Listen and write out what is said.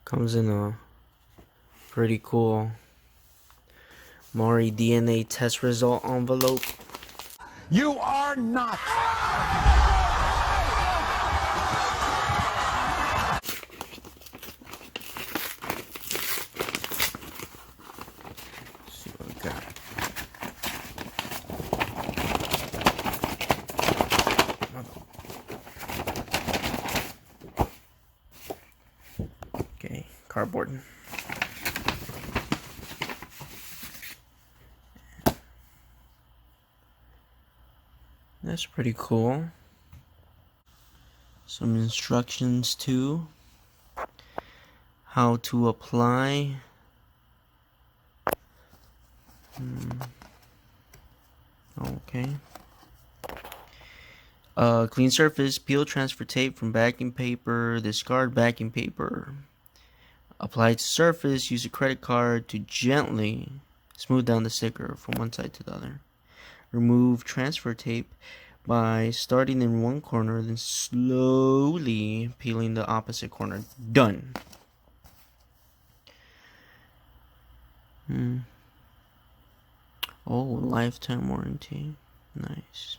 Comes in a pretty cool Maury DNA test result envelope. You are not. Let's see what we got. Okay, cardboard. That's pretty cool. Some instructions too. How to apply. Okay. Clean surface. Peel transfer tape from backing paper. Discard backing paper. Apply to surface. Use a credit card to gently smooth down the sticker from one side to the other. Remove transfer tape by starting in one corner, then slowly peeling the opposite corner. Done. Oh, lifetime warranty. Nice.